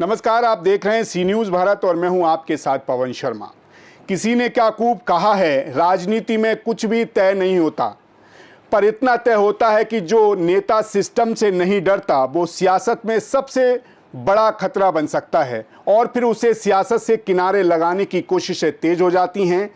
नमस्कार, आप देख रहे हैं सी न्यूज़ भारत और मैं हूं आपके साथ पवन शर्मा। किसी ने क्या खूब कहा है, राजनीति में कुछ भी तय नहीं होता, पर इतना तय होता है कि जो नेता सिस्टम से नहीं डरता वो सियासत में सबसे बड़ा खतरा बन सकता है और फिर उसे सियासत से किनारे लगाने की कोशिशें तेज हो जाती हैं।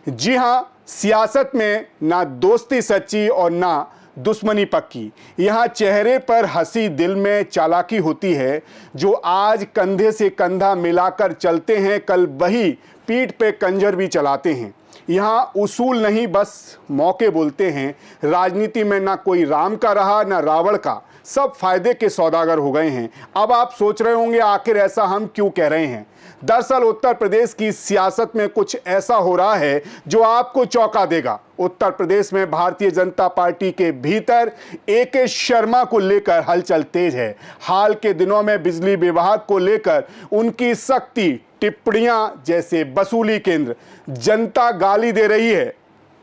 जी हाँ, सियासत में ना दोस्ती सच्ची और ना दुश्मनी पक्की। यहाँ चेहरे पर हंसी, दिल में चालाकी होती है। जो आज कंधे से कंधा मिलाकर चलते हैं, कल वही पीठ पे कंजर भी चलाते हैं। यहाँ उसूल नहीं, बस मौके बोलते हैं। राजनीति में ना कोई राम का रहा ना रावण का, सब फायदे के सौदागर हो गए हैं। अब आप सोच रहे होंगे आखिर ऐसा हम क्यों कह रहे हैं। दरअसल उत्तर प्रदेश की सियासत में कुछ ऐसा हो रहा है जो आपको चौंका देगा। उत्तर प्रदेश में भारतीय जनता पार्टी के भीतर ए.के. शर्मा को लेकर हलचल तेज है। हाल के दिनों में बिजली विभाग को लेकर उनकी सख्ती टिप्पणियां, जैसे वसूली केंद्र, जनता गाली दे रही है,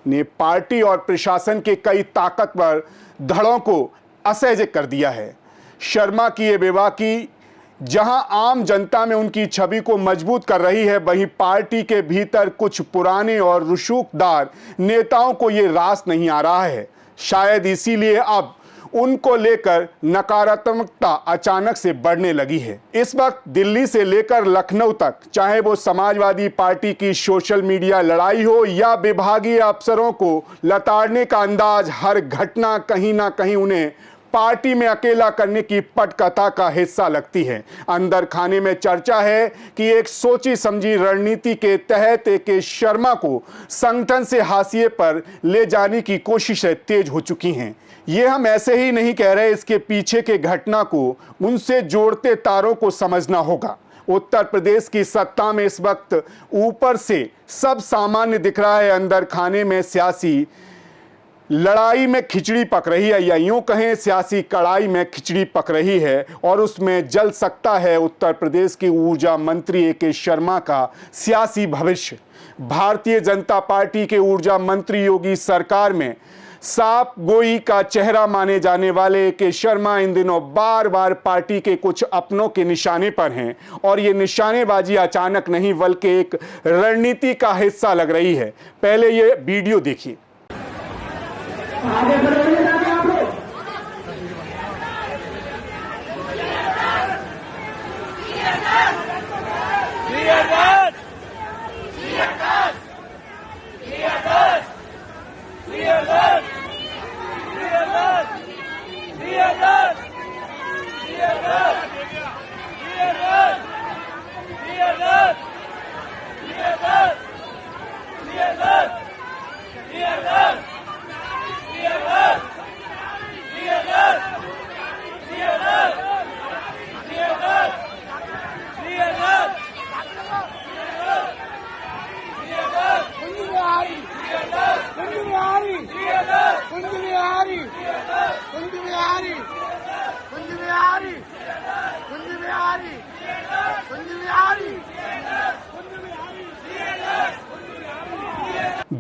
ने पार्टी और प्रशासन के कई ताकतवर धड़ों को असहज कर दिया है। शर्मा की ये बेबाकी जहां आम जनता में उनकी छवि को मजबूत कर रही है, वहीं पार्टी के भीतर कुछ पुराने और रसूखदार नेताओं को ये रास नहीं आ रहा है। शायद इसीलिए अब उनको लेकर नकारात्मकता अचानक से बढ़ने लगी है। इस वक्त दिल्ली से लेकर लखनऊ तक, चाहे वो समाजवादी पार्टी की सोशल मीडिया लड़ाई हो या विभागीय अफसरों को लताड़ने का अंदाज, हर घटना कहीं ना कहीं उन्हें पार्टी में अकेला करने की पटकथा का हिस्सा लगती है। अंदर खाने में चर्चा है कि एक सोची समझी रणनीति के तहत ए.के. शर्मा को संगठन से हाशिए पर ले जाने की कोशिशें तेज हो चुकी हैं। ये हम ऐसे ही नहीं कह रहे, इसके पीछे के घटना को, उनसे जोड़ते तारों को समझना होगा। उत्तर प्रदेश की सत्ता में इस वक्त ऊपर से सब सामान्य दिख रहा है, अंदर खाने में सियासी लड़ाई में खिचड़ी पक रही है, या यूं कहें सियासी कड़ाई में खिचड़ी पक रही है, और उसमें जल सकता है उत्तर प्रदेश की ऊर्जा मंत्री ए.के. शर्मा का सियासी भविष्य। भारतीय जनता पार्टी के ऊर्जा मंत्री योगी सरकार में साफ गोई का चेहरा माने जाने वाले ए.के. शर्मा इन दिनों बार बार पार्टी के कुछ अपनों के निशाने पर हैं, और ये निशानेबाजी अचानक नहीं बल्कि एक रणनीति का हिस्सा लग रही है। पहले ये वीडियो देखिए। आगे बढ़ेंगे आप लोग।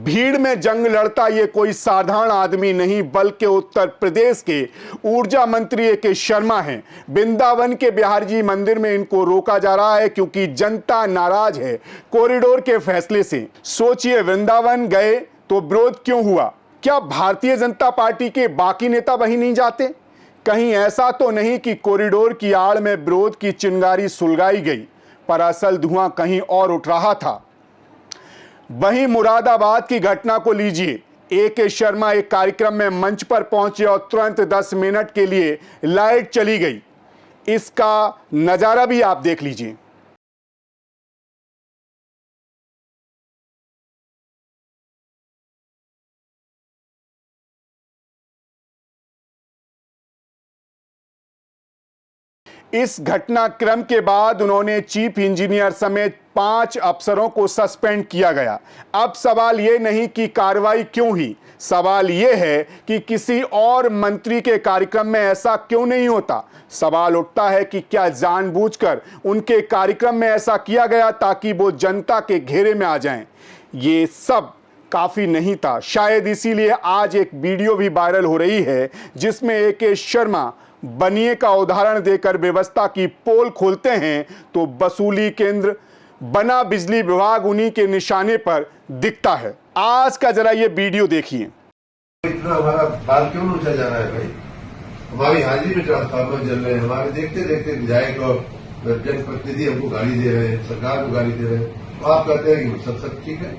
भीड़ में जंग लड़ता ये कोई साधारण आदमी नहीं बल्कि उत्तर प्रदेश के ऊर्जा मंत्री ए.के. शर्मा हैं। वृंदावन के बिहार जी मंदिर में इनको रोका जा रहा है क्योंकि जनता नाराज है कॉरिडोर के फैसले से। सोचिए, वृंदावन गए तो विरोध क्यों हुआ? क्या भारतीय जनता पार्टी के बाकी नेता वहीं नहीं जाते? कहीं ऐसा तो नहीं कि कॉरिडोर की आड़ में विरोध की चिंगारी सुलगाई गई, पर असल धुआं कहीं और उठ रहा था। वहीं मुरादाबाद की घटना को लीजिए। ए.के. शर्मा एक कार्यक्रम में मंच पर पहुंचे और तुरंत 10 मिनट के लिए लाइट चली गई। इसका नजारा भी आप देख लीजिए। इस घटनाक्रम के बाद उन्होंने चीफ इंजीनियर समेत 5 अफसरों को सस्पेंड किया गया। अब सवाल यह नहीं कि कार्रवाई क्यों हुई, सवाल यह है कि किसी और मंत्री के कार्यक्रम में ऐसा क्यों नहीं होता। सवाल उठता है कि क्या जानबूझकर उनके कार्यक्रम में ऐसा किया गया ताकि वो जनता के घेरे में आ जाएं। ये सब काफ़ी नहीं था। शायद इसीलिए आज एक वीडियो भी वायरल हो रही है जिसमें ए.के. शर्मा बनिए का उदाहरण देकर व्यवस्था की पोल खोलते हैं तो वसूली केंद्र बना बिजली विभाग उन्हीं के निशाने पर दिखता है। आज का जरा ये वीडियो देखिए। इतना हमारा बाल क्यों ऊंचा जा रहा है भाई? हमारी हाजिरी में ट्रांसफार्मर जल रहे हैं, हमारे देखते देखते विधायक और जनप्रतिनिधि हमको गाली दे रहे हैं, सरकार को गाली दे रहे हैं, तो आप कहते हैं कि सब ठीक है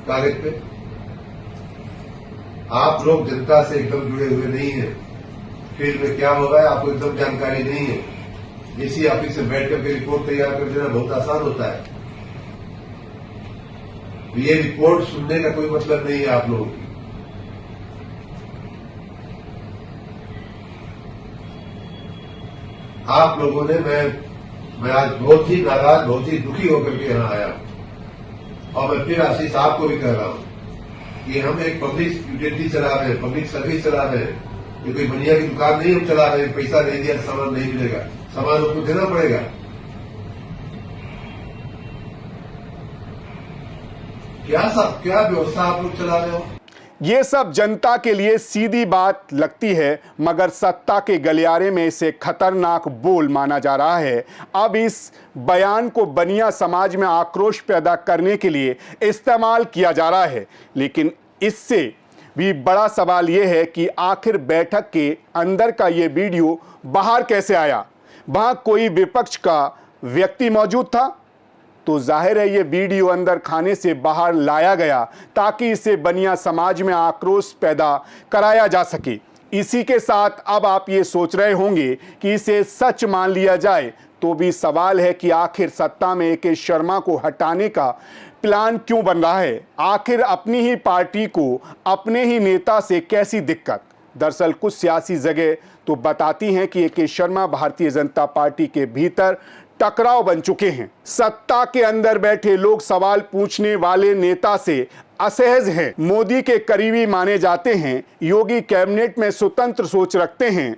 कागज पे। आप लोग जनता से एकदम जुड़े हुए नहीं है, फील्ड में क्या हो रहा है आपको एकदम जानकारी नहीं है। डीसी ऑफिस में बैठ करके रिपोर्ट तैयार कर देना बहुत आसान होता है, ये रिपोर्ट सुनने का कोई मतलब नहीं है आप लोगों की। आप लोगों ने मैं आज बहुत ही नाराज, बहुत ही दुखी होकर के यहाँ आया और मैं फिर आशीष आपको भी कह रहा हूं कि हम एक पब्लिक यूटिलिटी चला रहे हैं, पब्लिक सर्विस चला रहे हैं। ये कोई बनिया की दुकान नहीं हम चला रहे हैं, पैसा नहीं दिया सामान नहीं मिलेगा, सामान उसको देना पड़ेगा। क्या व्यवस्था आप लोग चला रहे हो? ये सब जनता के लिए सीधी बात लगती है, मगर सत्ता के गलियारे में इसे खतरनाक बोल माना जा रहा है। अब इस बयान को बनिया समाज में आक्रोश पैदा करने के लिए इस्तेमाल किया जा रहा है, लेकिन इससे भी बड़ा सवाल यह है कि आखिर बैठक के अंदर का ये वीडियो बाहर कैसे आया? वहां कोई विपक्ष का व्यक्ति मौजूद था तो जाहिर है ये वीडियो अंदर खाने से बाहर लाया गया ताकि इसे बनिया समाज में आक्रोश पैदा कराया जा सके। इसी के साथ अब आप ये सोच रहे होंगे कि इसे सच मान लिया जाए तो भी सवाल है कि आखिर सत्ता में ए.के. शर्मा को हटाने का प्लान क्यों बन रहा है? आखिर अपनी ही पार्टी को अपने ही नेता से कैसी दिक्कत? दरअसल कुछ सियासी जगह तो बताती हैं कि ए.के. शर्मा भारतीय जनता पार्टी के भीतर टकराव बन चुके हैं। सत्ता के अंदर बैठे लोग सवाल पूछने वाले नेता से असहज हैं। मोदी के करीबी माने जाते हैं, योगी कैबिनेट में स्वतंत्र सोच रखते हैं।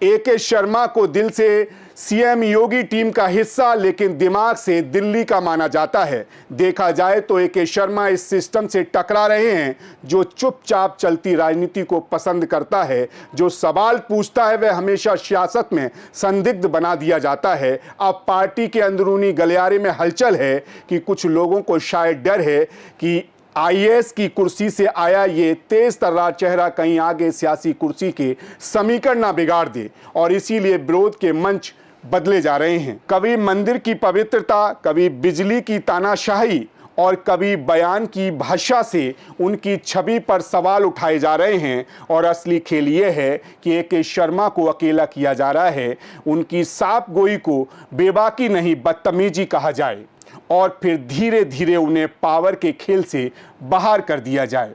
ए.के. शर्मा को दिल से सीएम योगी टीम का हिस्सा लेकिन दिमाग से दिल्ली का माना जाता है। देखा जाए तो ए.के. शर्मा इस सिस्टम से टकरा रहे हैं जो चुपचाप चलती राजनीति को पसंद करता है। जो सवाल पूछता है वह हमेशा सियासत में संदिग्ध बना दिया जाता है। अब पार्टी के अंदरूनी गलियारे में हलचल है कि कुछ लोगों को शायद डर है कि आईएएस की कुर्सी से आया ये तेज तर्रार चेहरा कहीं आगे सियासी कुर्सी के समीकरण ना बिगाड़ दे और इसीलिए विरोध के मंच बदले जा रहे हैं। कभी मंदिर की पवित्रता, कभी बिजली की तानाशाही और कभी बयान की भाषा से उनकी छवि पर सवाल उठाए जा रहे हैं। और असली खेल ये है कि ए.के. शर्मा को अकेला किया जा रहा है। उनकी साफ गोई को बेबाकी नहीं बदतमीजी कहा जाए और फिर धीरे धीरे उन्हें पावर के खेल से बाहर कर दिया जाए।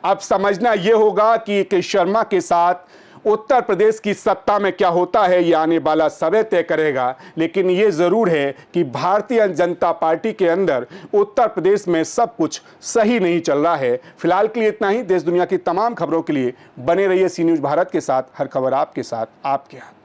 अब समझना यह होगा कि ए.के. शर्मा के साथ उत्तर प्रदेश की सत्ता में क्या होता है ये आने वाला समय तय करेगा। लेकिन ये जरूर है कि भारतीय जनता पार्टी के अंदर उत्तर प्रदेश में सब कुछ सही नहीं चल रहा है। फिलहाल के लिए इतना ही। देश दुनिया की तमाम खबरों के लिए बने रहिए सी न्यूज़ भारत के साथ। हर खबर आपके साथ, आपके हाथ।